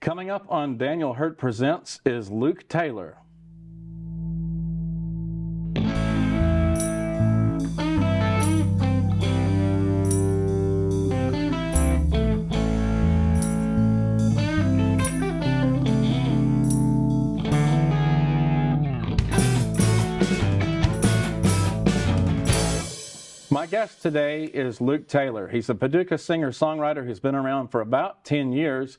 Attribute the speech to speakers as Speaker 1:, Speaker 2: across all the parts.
Speaker 1: Coming up on Daniel Hurt Presents is Luke Taylor. My guest today is Luke Taylor. He's a Paducah singer-songwriter who's been around for about 10 years.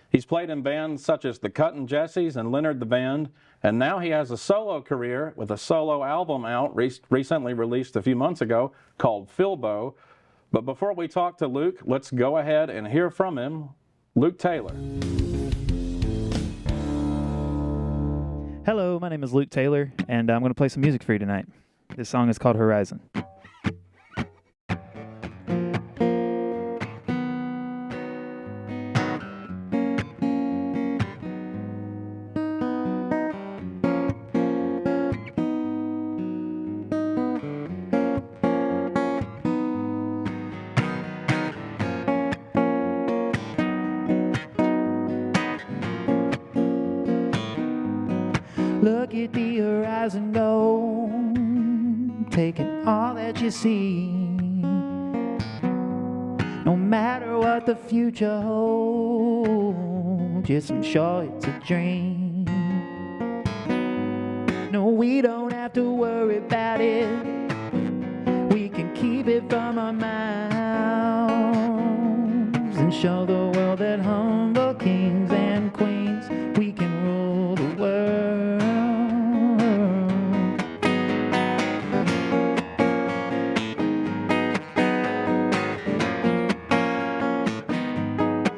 Speaker 1: He's played in bands such as the Cuttin' Jessies and Leonard the Band, and now he has a solo career with a solo album out recently released a few months ago called Filbo. But before we talk to Luke, let's go ahead and hear from him, Luke Taylor.
Speaker 2: Hello, my name is Luke Taylor, and I'm going to play some music for you tonight. This song is called Horizon. Look at the horizon go, taking all that you see. No matter what the future holds, just I'm sure it's a dream. No, we don't have to worry about it. We can keep it from our mouths and show the world that humble kings and queens, we can rule the world.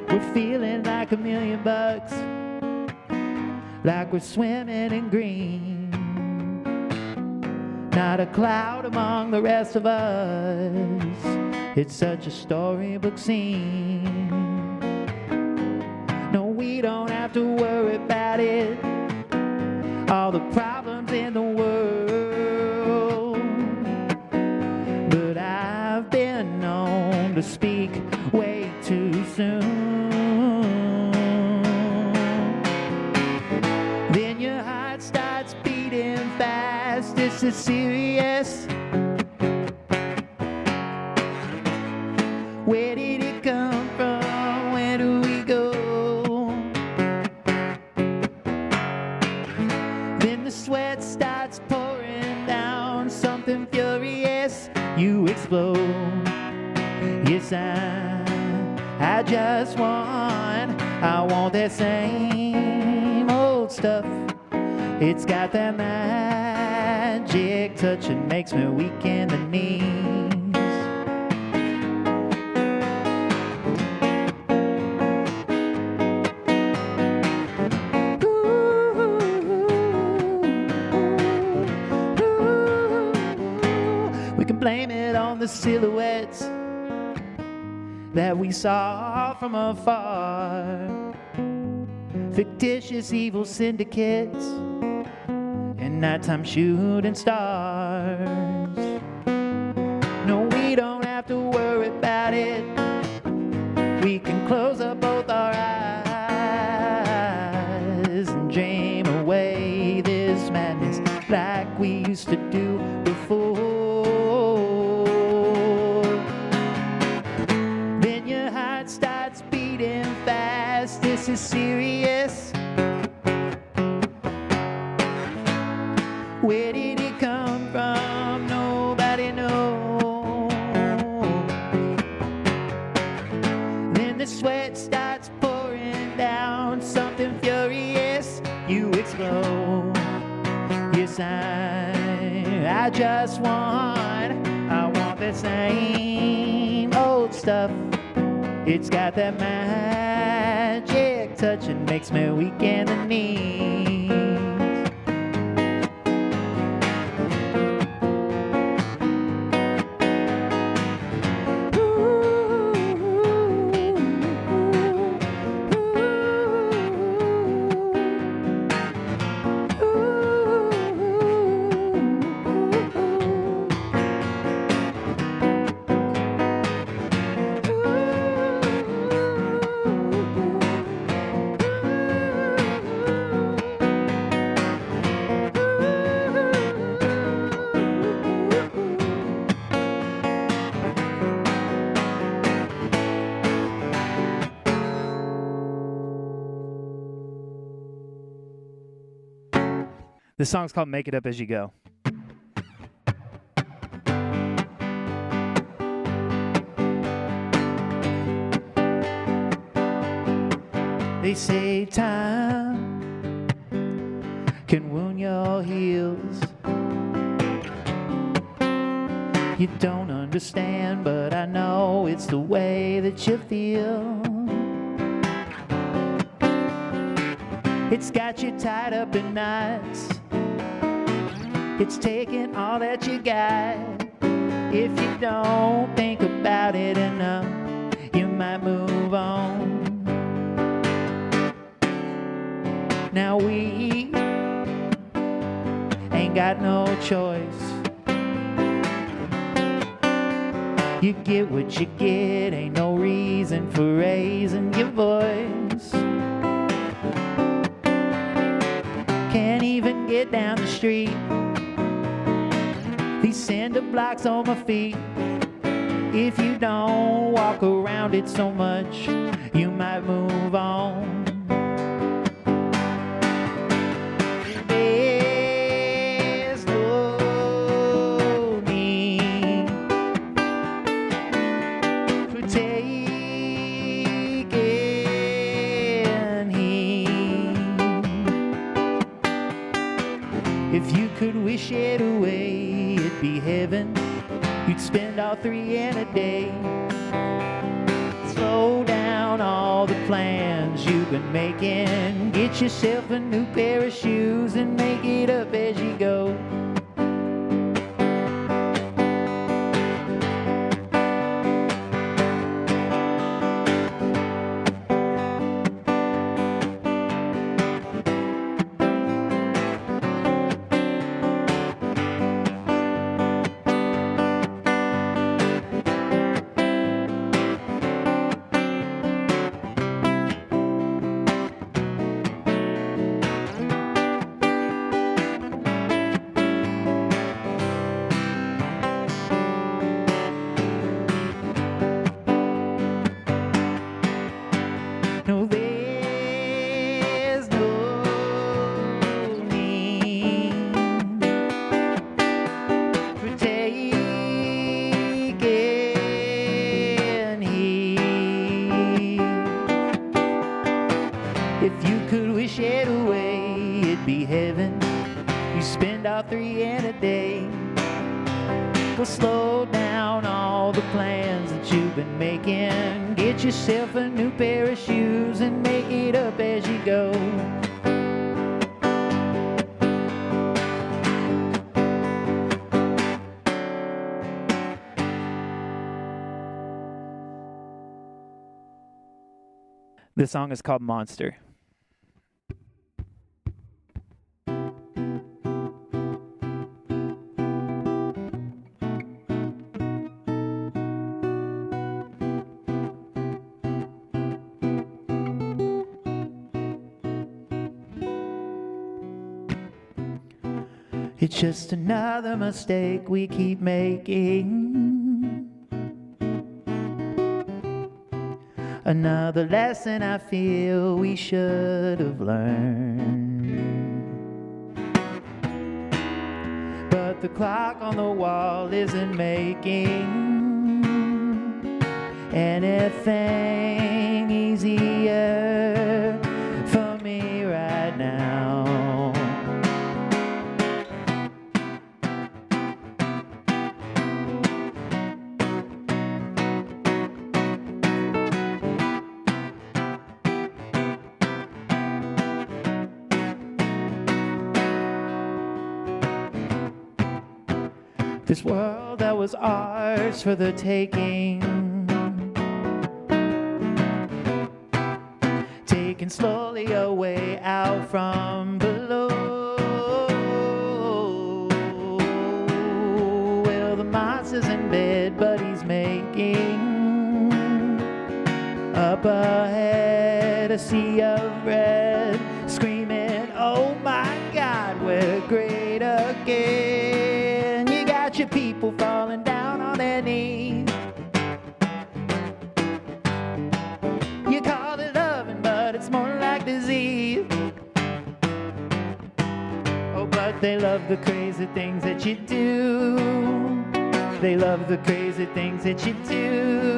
Speaker 2: We're feeling like $1,000,000, like we're swimming in green. Not a cloud among the rest of us, it's such a storybook scene. No, we don't have to worry about it, all the problems in the world. But I've been known to speak way too soon. Then your heart starts beating fast, this is serious. Where did it come from? Where do we go? Then the sweat starts pouring down, something furious, you explode. Yes, I just I want that same old stuff. It's got that magic touch, it makes me weak in the knees. We can blame it on the silhouettes that we saw from afar, fictitious evil syndicates and nighttime shooting stars. No, we don't have to worry about it. We can close up both our eyes and dream away this madness like we used to do before. Then your heart starts beating fast, this is serious. Where did it come from? Nobody knows. Then the sweat starts pouring down, something furious, you explode. Yes, I just I want that same old stuff. It's got that magic touch, it makes me weak in the knees. This song's called Make It Up As You Go. They say time can wound your heels. You don't understand, but I know it's the way that you feel. It's got you tied up in knots. It's taking all that you got. If you don't think about it enough, you might move on. Now we ain't got no choice. You get what you get, ain't no reason for raising your voice. Can't even get down the street. These cinder blocks on my feet. If you don't walk around it so much, you might move on. There's no need for taking heed. If you could wish it away, it'd be heaven. You'd spend all three in a day. Slow down all the plans you've been making. Get yourself a new pair of shoes and make it up as you go. No, there's no need for taking heed. If you could wish it away, it'd be heaven. You spend all three in a day. Well, slow down all the plans that you've been making. Get yourself a new pair of shoes and make it up as you go. This song is called Monster. It's just another mistake we keep making. Another lesson I feel we should have learned. But the clock on the wall isn't making anything easier for me right now. This world that was ours for the taking, taken slowly away out from below. Well, the monster's in bed, but he's making up ahead a sea of red, screaming, oh my God, we're great again. Your people falling down on their knees. You call it loving, but it's more like disease. Oh, but they love the crazy things that you do. They love the crazy things that you do.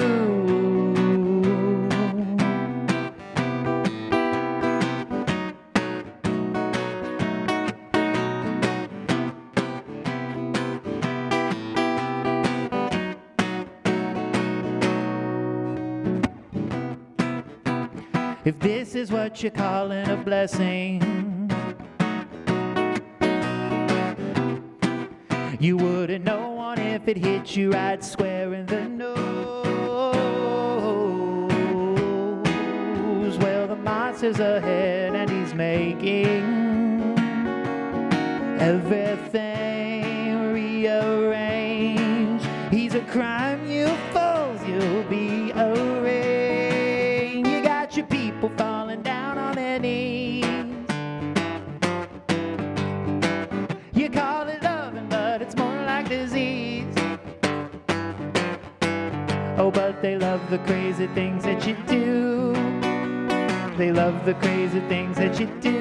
Speaker 2: If this is what you're calling a blessing, you wouldn't know one if it hit you right square in the nose. Well, the monster's ahead and he's making everything rearrange. He's a crime, you fools, you'll be arraigned. You got your people falling down on their knees. You call it loving, but it's more like disease. Oh, but they love the crazy things that you do. They love the crazy things that you do.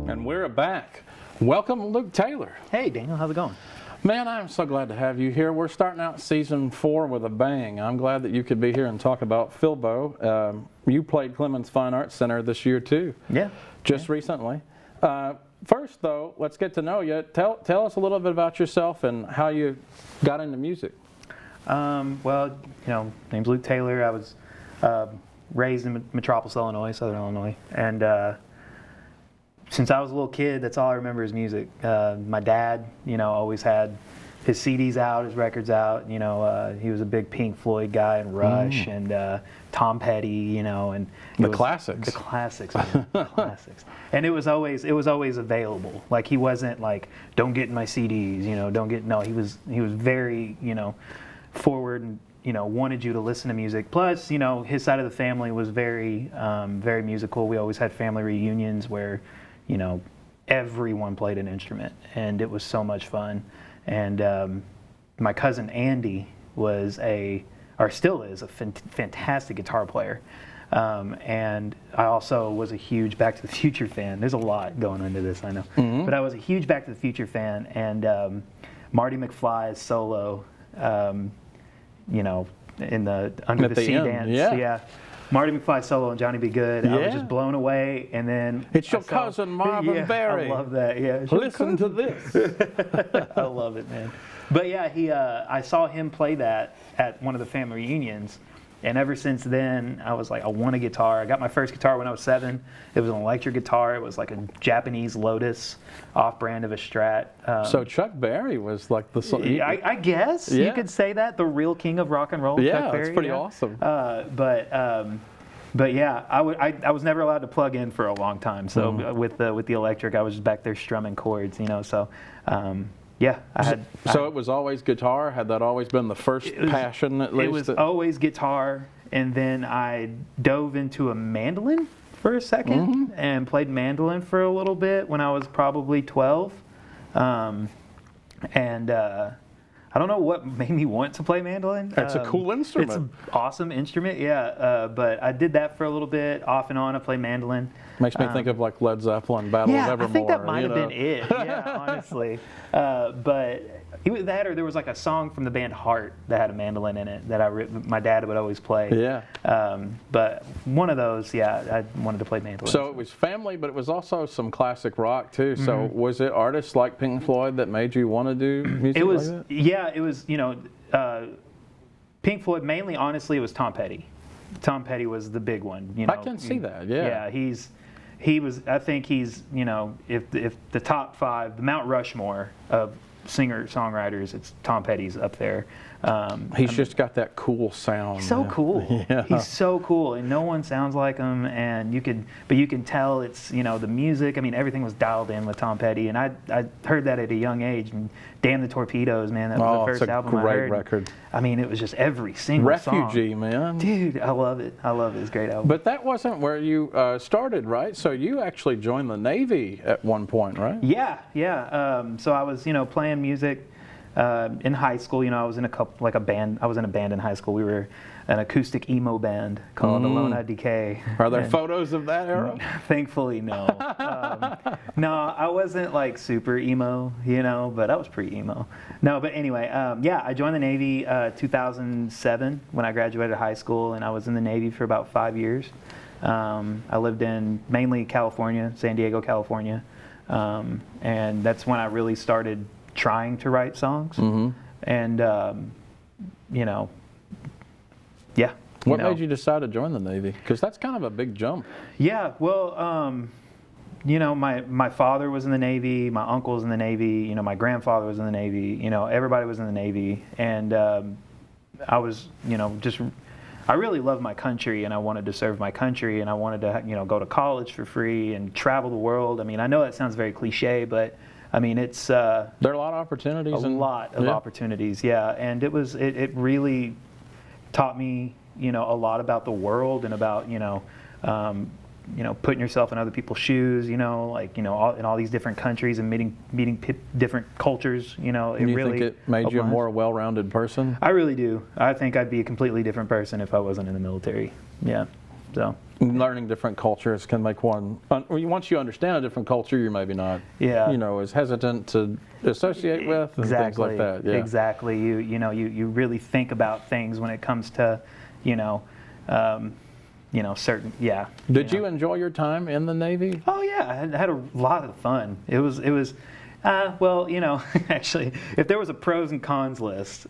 Speaker 1: And we're back. Welcome, Luke Taylor.
Speaker 2: Hey, Daniel, how's it going?
Speaker 1: Man, I'm so glad to have you here. We're starting out season 4 with a bang. I'm glad that you could be here and talk about Filbo. You played Clemens Fine Arts Center this year too.
Speaker 2: Yeah.
Speaker 1: Just recently. First, though, let's get to know you. Tell us a little bit about yourself and how you got into music.
Speaker 3: Well, name's Luke Taylor. I was raised in Metropolis, Illinois, Southern Illinois, and since I was a little kid, that's all I remember is music. My dad, always had his CDs out, his records out. He was a big Pink Floyd guy and Rush and Tom Petty, and
Speaker 1: classics.
Speaker 3: The classics, man. The classics. And it was always available. Like he wasn't like, don't get in my CDs, don't get. No, he was very, forward and wanted you to listen to music. Plus, his side of the family was very, very musical. We always had family reunions where, everyone played an instrument, and it was so much fun. And my cousin Andy still is a fantastic guitar player. And I also was a huge Back to the Future fan. There's a lot going into this, I know. Mm-hmm. But I was a huge Back to the Future fan, and Marty McFly's solo, in the Under the Sea dance. Yeah. Marty McFly solo and Johnny Be Good. Yeah. I was just blown away, and then
Speaker 1: it's your cousin Marvin Berry.
Speaker 3: I love that. Yeah,
Speaker 1: listen to this.
Speaker 3: I love it, man. But yeah, I saw him play that at one of the family reunions, and ever since then, I was like, I want a guitar. I got my first guitar when I was 7. It was an electric guitar. It was like a Japanese Lotus, off-brand of a Strat.
Speaker 1: So Chuck Berry was like the.
Speaker 3: I guess you could say that, the real king of rock and roll.
Speaker 1: Yeah,
Speaker 3: Chuck Berry,
Speaker 1: that's pretty awesome.
Speaker 3: But yeah, I was never allowed to plug in for a long time. So with the electric, I was just back there strumming chords, So. Yeah,
Speaker 1: So it was always guitar? Had that always been the first passion, at least?
Speaker 3: It was always guitar, and then I dove into a mandolin for a second and played mandolin for a little bit when I was probably 12. I don't know what made me want to play mandolin.
Speaker 1: It's a cool instrument.
Speaker 3: It's an awesome instrument, yeah. But I did that for a little bit, off and on. I played mandolin.
Speaker 1: Makes me think of like Led Zeppelin, Battle of Evermore.
Speaker 3: I think that might have been it. Yeah, honestly. But either that, or there was like a song from the band Heart that had a mandolin in it that my dad would always play.
Speaker 1: Yeah.
Speaker 3: But one of those, I wanted to play mandolin.
Speaker 1: So it was family, but it was also some classic rock too. So was it artists like Pink Floyd that made you want to do music like that?
Speaker 3: Yeah, it was, Pink Floyd, mainly, honestly, it was Tom Petty. Tom Petty was the big one.
Speaker 1: I can see that, yeah.
Speaker 3: Yeah, I think he's, if the top 5, the Mount Rushmore of singer-songwriters, it's Tom Petty's up there.
Speaker 1: He's just got that cool sound.
Speaker 3: He's so cool.
Speaker 1: Yeah.
Speaker 3: He's so cool, and no one sounds like him. And you can tell it's the music. I mean, everything was dialed in with Tom Petty, and I heard that at a young age. And Damn the Torpedoes, man, that was the first album I heard.
Speaker 1: Oh, it's a great record.
Speaker 3: I mean, it was just every single song.
Speaker 1: Refugee, man.
Speaker 3: Dude, I love it. I love it. It's a great album.
Speaker 1: But that wasn't where you started, right? So you actually joined the Navy at one point, right?
Speaker 3: Yeah. So I was, playing music in high school. I was in a band. I was in a band in high school. We were an acoustic emo band called Alone at Decay.
Speaker 1: Are there photos of that era?
Speaker 3: Thankfully, no. No, I wasn't like super emo, but I was pretty emo. No, but anyway, I joined the Navy 2007 when I graduated high school, and I was in the Navy for about 5 years. I lived in mainly California, San Diego, California, and that's when I really started trying to write songs. And
Speaker 1: What made you decide to join the Navy? Because that's kind of a big jump.
Speaker 3: Yeah, well, my father was in the Navy, my uncle was in the Navy, my grandfather was in the Navy, everybody was in the Navy, and I was, I really loved my country, and I wanted to serve my country, and I wanted to, go to college for free and travel the world. I mean, I know that sounds very cliche, but I mean, it's
Speaker 1: there are a lot of opportunities.
Speaker 3: Opportunities, yeah, and it really taught me, a lot about the world and about, putting yourself in other people's shoes, in all these different countries and meeting different cultures,
Speaker 1: You think it made you a more well-rounded person?
Speaker 3: I really do. I think I'd be a completely different person if I wasn't in the military. Yeah, so.
Speaker 1: Learning different cultures can make one. Once you understand a different culture, you're maybe not, as hesitant to associate with and things like that. Yeah.
Speaker 3: Exactly. You really think about things when it comes to, certain. Yeah.
Speaker 1: Did you enjoy your time in the Navy?
Speaker 3: Oh yeah, I had a lot of fun. It was. Actually, if there was a pros and cons list.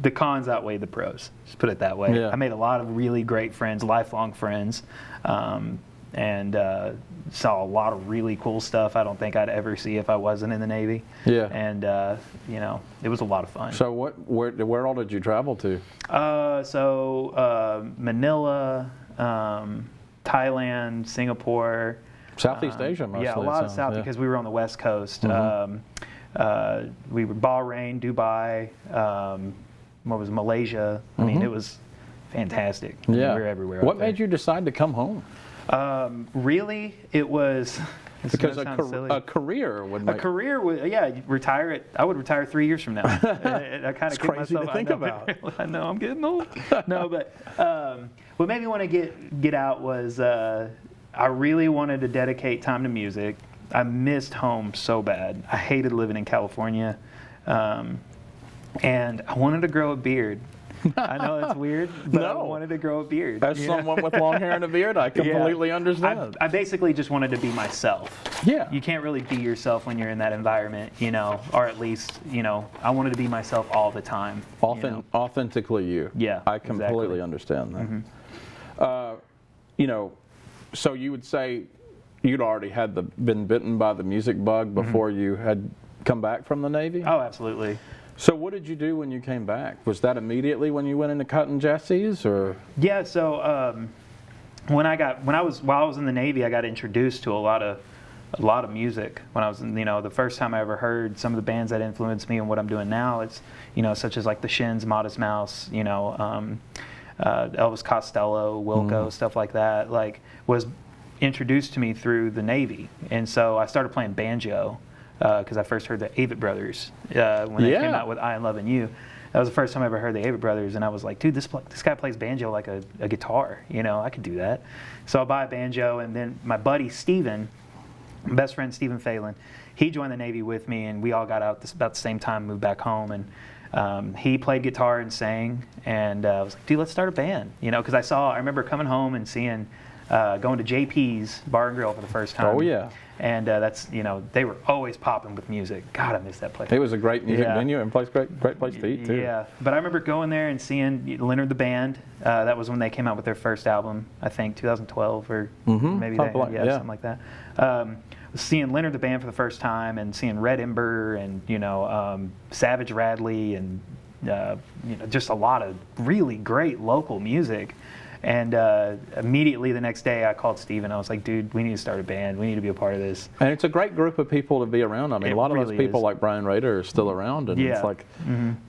Speaker 3: The cons outweigh the pros, just put it that way.
Speaker 1: Yeah.
Speaker 3: I made a lot of really great friends, lifelong friends, and saw a lot of really cool stuff I don't think I'd ever see if I wasn't in the Navy.
Speaker 1: Yeah.
Speaker 3: And, it was a lot of fun.
Speaker 1: So where all did you travel to?
Speaker 3: Manila, Thailand, Singapore.
Speaker 1: Southeast Asia mostly.
Speaker 3: Yeah, a lot of South because we were on the West Coast. We were Bahrain, Dubai, Malaysia. I mean, it was fantastic.
Speaker 1: Yeah.
Speaker 3: We were everywhere.
Speaker 1: What made you decide to come home?
Speaker 3: Really, it was
Speaker 1: because a career would make...
Speaker 3: A career would, retire. I would retire 3 years from now. I kind of
Speaker 1: crazy to think about.
Speaker 3: I know I'm getting old. No, but what made me want to get out was I really wanted to dedicate time to music. I missed home so bad. I hated living in California. And I wanted to grow a beard. I know that's weird, but I wanted to grow a beard.
Speaker 1: As someone with long hair and a beard, I completely understand.
Speaker 3: I basically just wanted to be myself.
Speaker 1: Yeah.
Speaker 3: You can't really be yourself when you're in that environment, or at least, I wanted to be myself all the time.
Speaker 1: Authentically you.
Speaker 3: Yeah,
Speaker 1: I completely understand that. So you would say you'd already been bitten by the music bug before you had come back from the Navy?
Speaker 3: Oh, absolutely.
Speaker 1: So what did you do when you came back? Was that immediately when you went into cutting jesses, or?
Speaker 3: Yeah. So while I was in the Navy, I got introduced to a lot of music. When I was in, the first time I ever heard some of the bands that influenced me and what I'm doing now, it's such as like the Shins, Modest Mouse, Elvis Costello, Wilco, stuff like that. Like was introduced to me through the Navy, and so I started playing banjo because I first heard the Avett Brothers when they came out with "I Am Loving You." That was the first time I ever heard the Avett Brothers, and I was like, dude, this guy plays banjo like a guitar. I could do that. So I buy a banjo, and then my buddy Steven, my best friend Stephen Phelan, he joined the Navy with me, and we all got out about the same time, moved back home, and he played guitar and sang, and I was like, dude, let's start a band, because I remember coming home and seeing, going to JP's Bar and Grill for the first time.
Speaker 1: Oh, yeah.
Speaker 3: And that's, they were always popping with music. God, I miss that place.
Speaker 1: It was a great music venue and great place to eat, too.
Speaker 3: Yeah, but I remember going there and seeing Leonard the Band. That was when they came out with their first album, I think, 2012 or maybe something like that. Seeing Leonard the Band for the first time and seeing Red Ember and, Savage Radley and, just a lot of really great local music. And immediately the next day I called Steve and I was like, dude, we need to start a band. We need to be a part of this.
Speaker 1: And it's a great group of people to be around. I mean, a lot of those people like Brian Rader are still around. And it's like,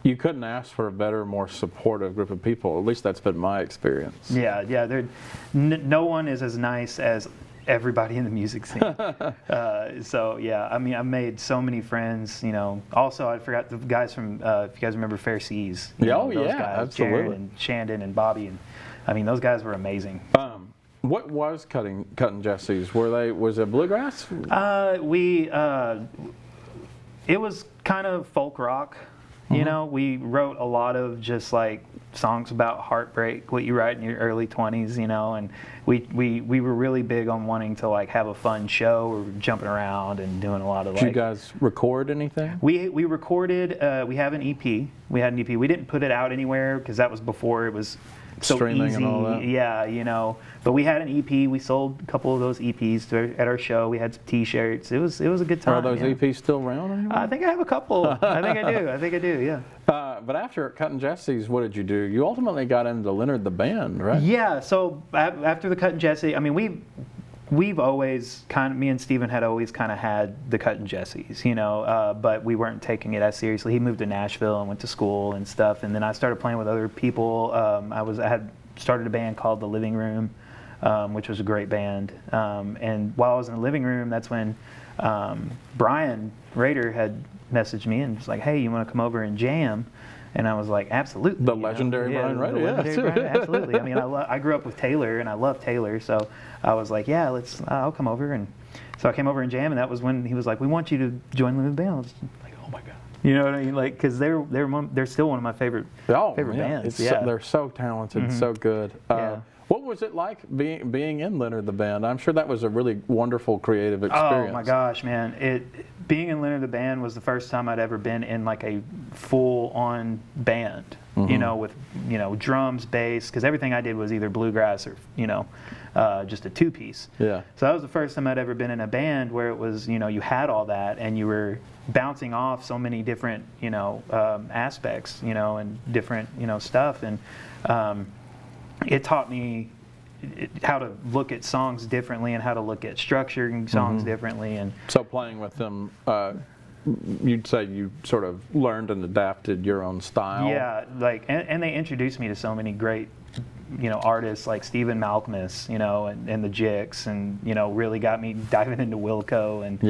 Speaker 1: you couldn't ask for a better, more supportive group of people. At least that's been my experience.
Speaker 3: Yeah. No one is as nice as everybody in the music scene. So yeah, I mean, I made so many friends. Also I forgot the guys from if you guys remember Fair Seas. Those guys,
Speaker 1: absolutely.
Speaker 3: Jared and Shandon and Bobby, and I mean those guys were amazing.
Speaker 1: What was Cutting Jesse's? Was it bluegrass?
Speaker 3: It was kind of folk rock. We wrote a lot of just like songs about heartbreak, what you write in your early 20s, and we were really big on wanting to like have a fun show. We were jumping around and doing a lot of
Speaker 1: Did you guys record anything?
Speaker 3: We recorded. We have an EP. We had an EP. We didn't put it out anywhere because that was before it was so
Speaker 1: streaming
Speaker 3: easy.
Speaker 1: And all that.
Speaker 3: Yeah, But we had an EP. We sold a couple of those EPs at our show. We had some T-shirts. It was a good time.
Speaker 1: Are those EPs still around anymore?
Speaker 3: I think I have a couple. I think I do. Yeah.
Speaker 1: But after Cutting Jesse's, what did you do? You ultimately got into Leonard the Band, right?
Speaker 3: Yeah. So after the Cutting Jesse, I mean, we've always me and Steven had always kind of had the Cutting Jesse's, but we weren't taking it as seriously. He moved to Nashville and went to school and stuff, and then I started playing with other people. I had started a band called The Living Room, which was a great band. And while I was in the living room, that's when Brian Rader had messaged me and was like, hey, you want to come over and jam? And I was like, absolutely.
Speaker 1: The legendary Brian Rader, yeah.
Speaker 3: Absolutely. I mean, I grew up with Taylor, and I love Taylor, so I was like, yeah, I'll come over. And so I came over and jam, and that was when he was like, we want you to join the band. I was like, oh my God. You know what I mean? Like, because they're still one of my favorite bands.
Speaker 1: They're so talented, so good. What was it like being in Leonard the Band? I'm sure that was a really wonderful creative experience.
Speaker 3: Oh my gosh, man! Being in Leonard the Band was the first time I'd ever been in like a full-on band. With drums, bass, because everything I did was either bluegrass or just a two-piece.
Speaker 1: Yeah.
Speaker 3: So that was the first time I'd ever been in a band where it was you had all that and you were bouncing off so many different aspects and different stuff and. It taught me how to look at songs differently and how to look at structuring songs differently. And
Speaker 1: so playing with them, you'd say you sort of learned and adapted your own style.
Speaker 3: Yeah, and they introduced me to so many great artists like Stephen Malkmus, and the Jicks, and really got me diving into Wilco and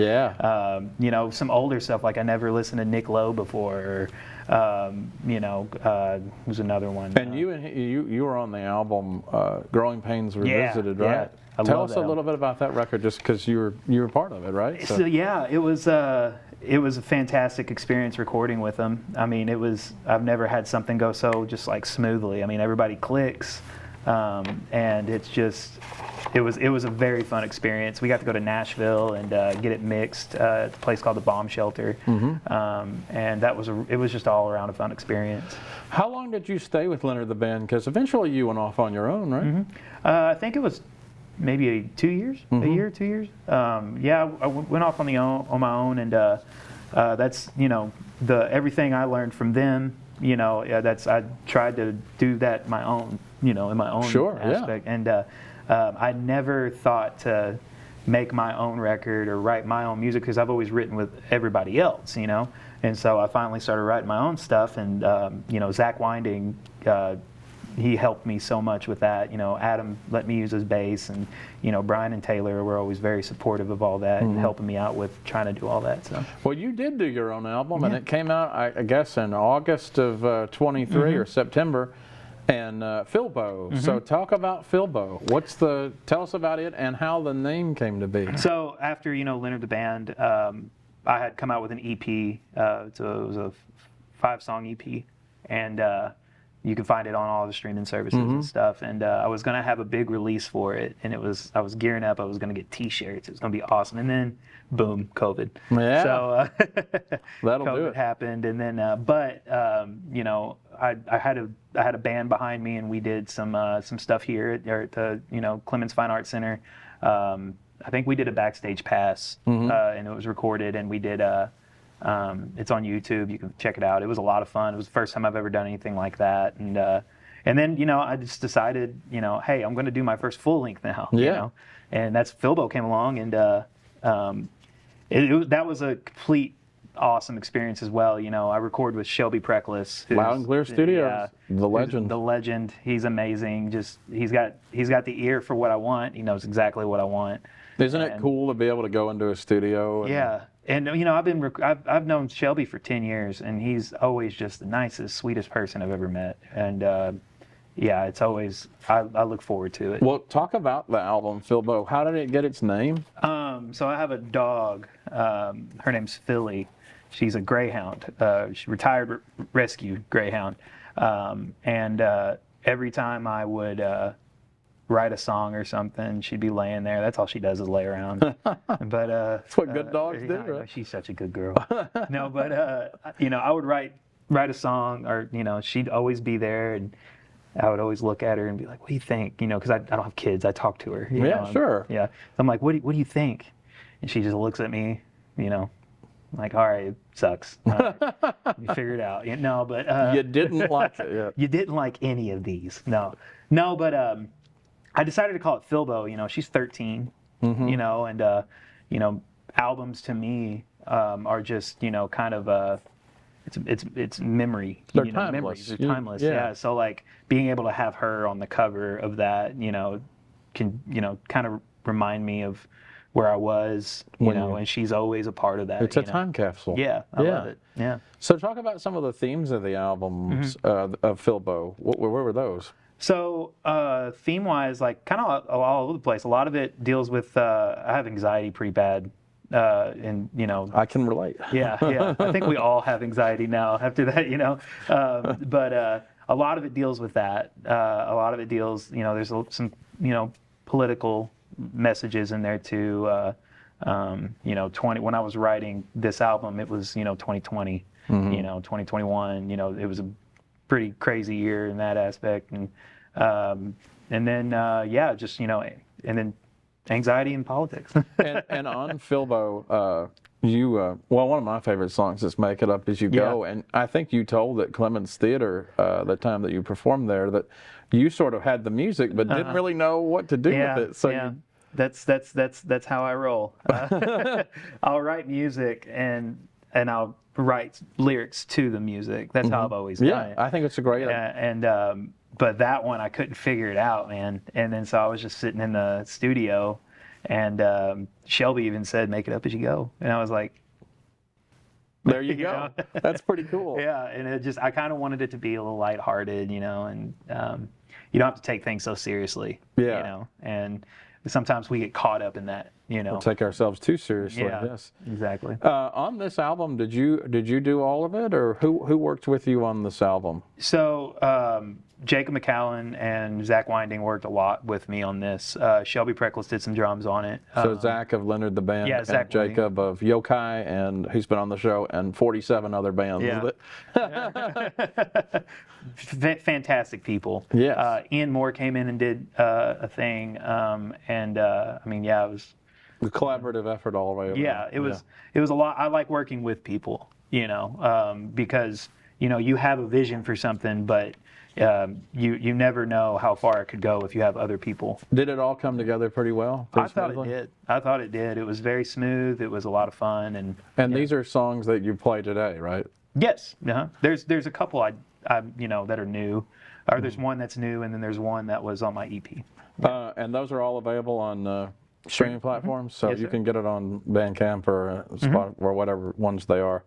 Speaker 3: some older stuff like I never listened to Nick Lowe before. Or, who's another one?
Speaker 1: And you were on the album Growing Pains Revisited, right?
Speaker 3: Yeah,
Speaker 1: Tell us a little bit about that record, just because you were part of it, right?
Speaker 3: So yeah, it was a fantastic experience recording with them. I mean, I've never had something go so just like smoothly. I mean, everybody clicks, and it was a very fun experience. We got to go to Nashville and get it mixed at a place called the Bomb Shelter, and it was just all around a fun experience.
Speaker 1: How long did you stay with Leonard the Band? Because eventually you went off on your own, right?
Speaker 3: I think it was maybe 2 years, a year, 2 years. I went off on my own, and that's everything I learned from them. I tried to do that my own, in my own aspect, and I never thought to make my own record or write my own music because I've always written with everybody else, And so I finally started writing my own stuff, and Zach Winding he helped me so much with that. Adam let me use his bass, and Brian and Taylor were always very supportive of all that and helping me out with trying to do all that. So
Speaker 1: well, you did do your own album, and it came out, I guess, in August of 23 or September. And Filbo. So talk about Filbo. Tell us about it and how the name came to be.
Speaker 3: So after Leonard the Band, I had come out with an EP. So it was a 5-song EP, and you can find it on all the streaming services and stuff. And I was gonna have a big release for it, and I was gearing up. I was gonna get T-shirts. It was gonna be awesome. And then boom, COVID.
Speaker 1: Yeah.
Speaker 3: So
Speaker 1: That'll
Speaker 3: COVID
Speaker 1: do it.
Speaker 3: happened, and then I had a band behind me, and we did some stuff here at the Clemens Fine Arts Center. I think we did a backstage pass, and it was recorded, and we did. It's on YouTube. You can check it out. It was a lot of fun. It was the first time I've ever done anything like that, and then I just decided, hey, I'm going to do my first full length now.
Speaker 1: Yeah.
Speaker 3: And that's Filbo came along, and that was a complete awesome experience as well. I record with Shelby Preckless,
Speaker 1: Loud and Clear Studios,
Speaker 3: yeah,
Speaker 1: the legend.
Speaker 3: The legend. He's amazing. Just he's got the ear for what I want. He knows exactly what I want.
Speaker 1: Isn't it cool to be able to go into a studio?
Speaker 3: Yeah, and I've known Shelby for 10 years, and he's always just the nicest, sweetest person I've ever met. And yeah, it's always I look forward to it.
Speaker 1: Well, talk about the album, Filbo. How did it get its name?
Speaker 3: So I have a dog. Her name's Philly. She's a greyhound. She's retired rescue greyhound. And every time I would write a song or something, she'd be laying there. That's all she does is lay around. But
Speaker 1: that's what good dogs do, right?
Speaker 3: She's such a good girl. No, but I would write a song, or she'd always be there, and I would always look at her and be like, "What do you think?" Because I don't have kids. I talk to her.
Speaker 1: Yeah, sure.
Speaker 3: Yeah. I'm like, "What do you think?" And she just looks at me, like, all right, it sucks. All right. You figure it out. No, but
Speaker 1: you didn't like it yet.
Speaker 3: You didn't like any of these. No, but I decided to call it Filbo. She's 13. And albums to me are just kind of it's memory.
Speaker 1: They're timeless.
Speaker 3: They're timeless. Yeah. So like being able to have her on the cover of that, can kind of remind me of where I was, and she's always a part of that.
Speaker 1: It's a time capsule.
Speaker 3: Yeah, I love it. Yeah.
Speaker 1: So talk about some of the themes of the albums of Filbo. Where were those?
Speaker 3: So theme-wise, like kind of all over the place. A lot of it deals with I have anxiety pretty bad, and
Speaker 1: I can relate.
Speaker 3: Yeah. I think we all have anxiety now after that, But a lot of it deals with that. A lot of it deals, there's some political messages in there too. 20 when I was writing this album, it was 2020, 2021. It was a pretty crazy year in that aspect, and then just and then anxiety and politics.
Speaker 1: and on Filbo, one of my favorite songs is "Make It Up As You Go," and I think you told at Clemens Theater the time that you performed there that you sort of had the music but didn't really know what to do with it. So
Speaker 3: that's how I roll. I'll write music and I'll write lyrics to the music. That's how I've always done it.
Speaker 1: I think it's a great.
Speaker 3: But that one I couldn't figure it out, man. And then so I was just sitting in the studio, and Shelby even said, "Make it up as you go," and I was like,
Speaker 1: "There you go." That's pretty cool.
Speaker 3: Yeah, and I kind of wanted it to be a little lighthearted, and you don't have to take things so seriously.
Speaker 1: Yeah.
Speaker 3: And sometimes we get caught up in that,
Speaker 1: We'll take ourselves too seriously.
Speaker 3: Yeah,
Speaker 1: yes,
Speaker 3: exactly.
Speaker 1: On this album, did you do all of it, or who worked with you on this album?
Speaker 3: So Jacob McCallan and Zach Winding worked a lot with me on this. Shelby Preckless did some drums on it.
Speaker 1: So Zach of Leonard the Band,
Speaker 3: yeah,
Speaker 1: and Jacob of Yokai, and who's been on the show, and 47 other bands.
Speaker 3: Yeah. Fantastic people.
Speaker 1: Yes.
Speaker 3: Ian Moore came in and did a thing, it was
Speaker 1: a collaborative effort all the way around.
Speaker 3: Yeah, it was a lot. I like working with people, because you have a vision for something, but you never know how far it could go if you have other people.
Speaker 1: Did it all come together pretty well?
Speaker 3: I thought it did. It was very smooth. It was a lot of fun, and
Speaker 1: these are songs that you play today, right?
Speaker 3: Yes. There's a couple I that are new. Or there's one that's new, and then there's one that was on my EP.
Speaker 1: And those are all available on streaming platforms, so
Speaker 3: Yes,
Speaker 1: you
Speaker 3: sir.
Speaker 1: can get it on Bandcamp or Spot or whatever ones they are.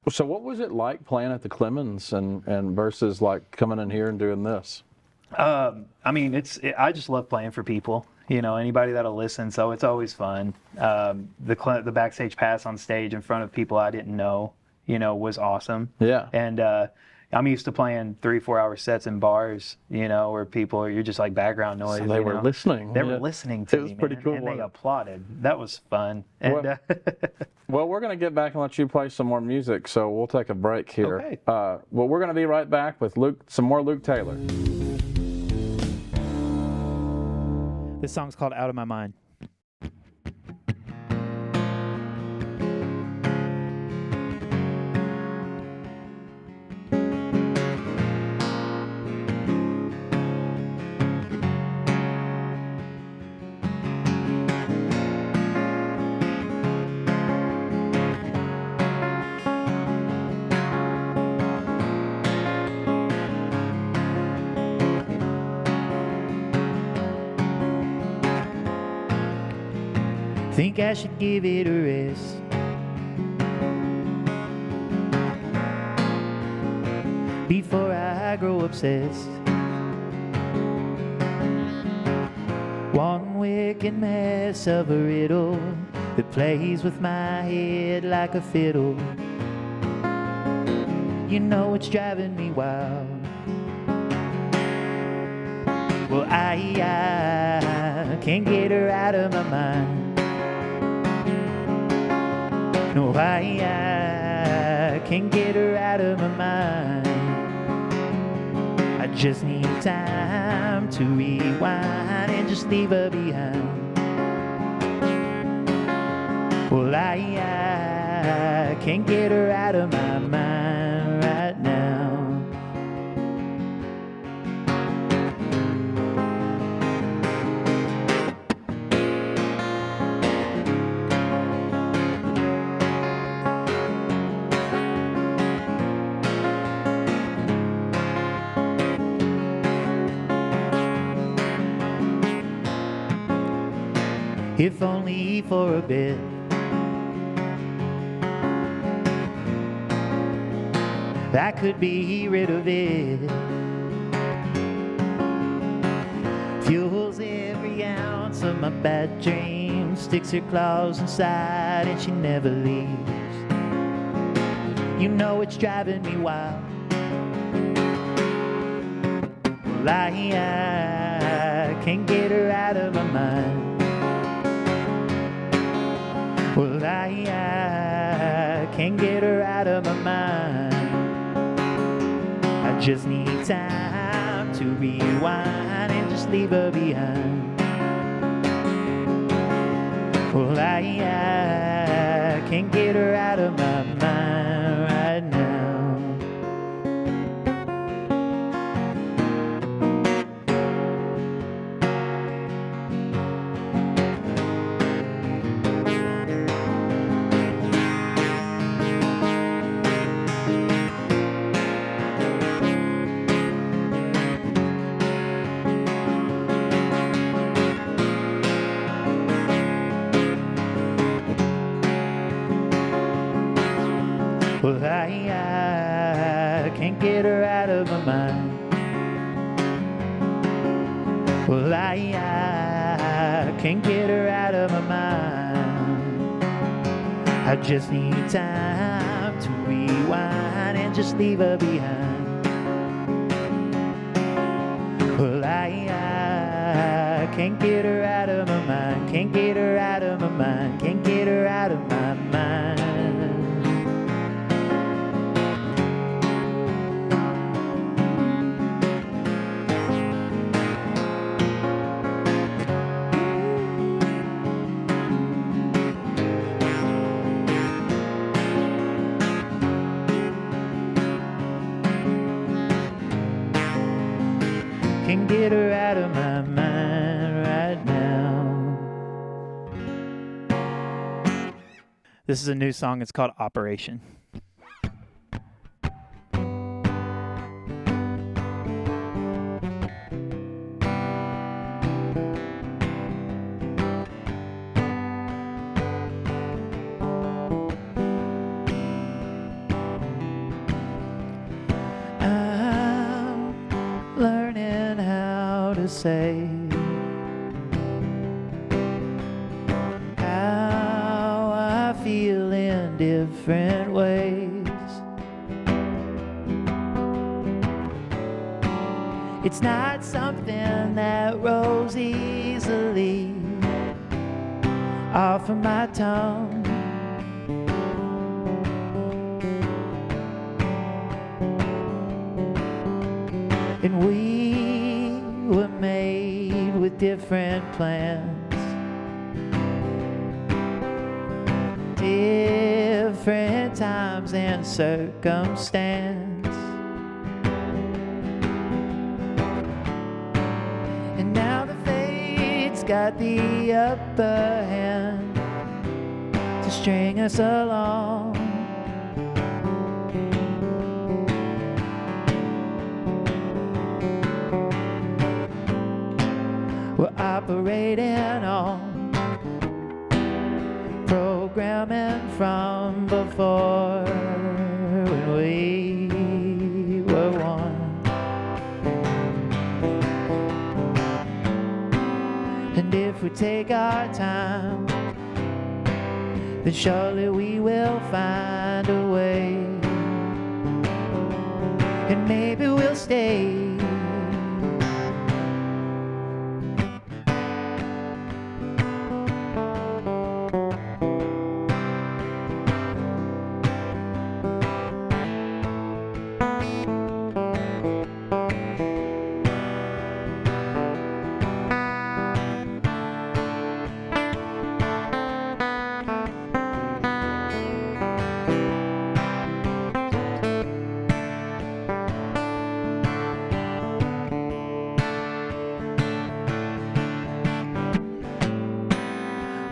Speaker 1: So what was it like playing at the Clemens and versus like coming in here and doing this?
Speaker 3: I mean, I just love playing for people. Anybody that'll listen, so it's always fun. The backstage pass on stage in front of people I didn't know, was awesome.
Speaker 1: Yeah.
Speaker 3: And I'm used to playing 3-4 hour sets in bars, where you're just like background noise.
Speaker 1: So they were listening.
Speaker 3: They were listening to
Speaker 1: It was
Speaker 3: me,
Speaker 1: pretty
Speaker 3: man,
Speaker 1: cool,
Speaker 3: and they
Speaker 1: wasn't it?
Speaker 3: applauded. That was fun. And
Speaker 1: Well, we're going to get back and let you play some more music, so we'll take a break here.
Speaker 3: Okay.
Speaker 1: Well, we're going to be right back with some more Luke Taylor.
Speaker 2: This song's called Out of My Mind. Think I should give it a rest. Before I grow obsessed. One wicked mess of a riddle that plays with my head like a fiddle. It's driving me wild. Well, I can't get her out of my mind. No, I can't get her out of my mind. I just need time to rewind and just leave her behind. Well, I can't get her out of my mind right now. If only for a bit. I could be rid of it. Fuels every ounce of my bad dreams. Sticks her claws inside and she never leaves. It's driving me wild. Well, I can't get her out of my mind. Well, I can't get her out of my mind. I just need time to rewind and just leave her behind. Well, I can't get her out of my mind right now. Well, I can't get her out of my mind. Well, I can't get her out of my mind. I just need time to rewind and just leave her behind. Well, I can't get her out of my mind. Can't get her out of my mind. Can't get her out of my mind. Can't get her out of my mind right now. This is a new song. It's called Operation. how to say how I feel in different ways. It's not something that rolls easily off of my tongue. And we were made with different plans, different times and circumstance. And now the fate's got the upper hand to string us along. We're operating on programming from before, when we were one. And if we take our time, then surely we will find a way. And maybe we'll stay.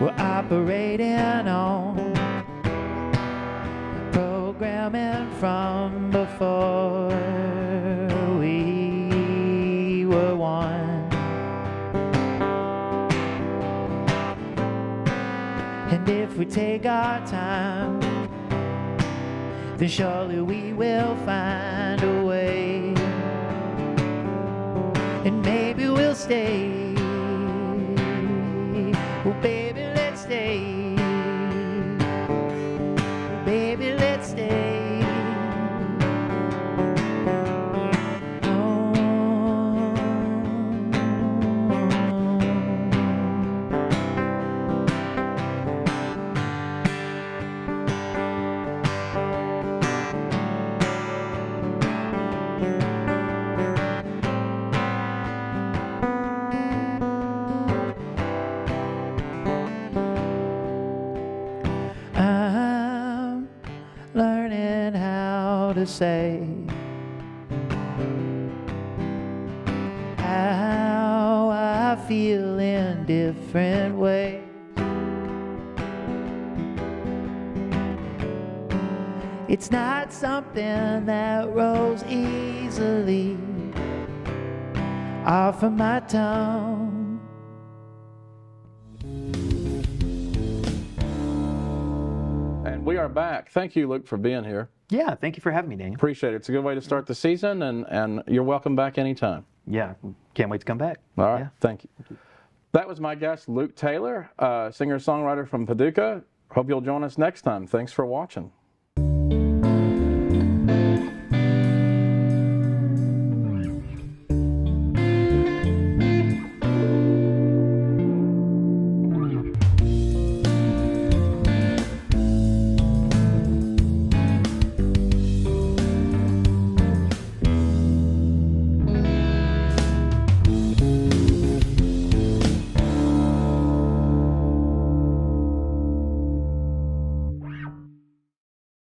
Speaker 2: We're operating on programming from before we were one. And if we take our time, then surely we will find a way. And maybe we'll stay. Oh, baby, let's stay. Baby, let's stay. Oh. I'm learning how to say how I feel in different ways. It's not something that rolls easily off of my tongue.
Speaker 1: And we are back. Thank you, Luke, for being here.
Speaker 3: Yeah, thank you for having me, Daniel.
Speaker 1: Appreciate it. It's a good way to start the season, and you're welcome back anytime.
Speaker 3: Yeah, can't wait to come back.
Speaker 1: All right,
Speaker 3: Yeah.
Speaker 1: thank you. That was my guest, Luke Taylor, singer-songwriter from Paducah. Hope you'll join us next time. Thanks for watching.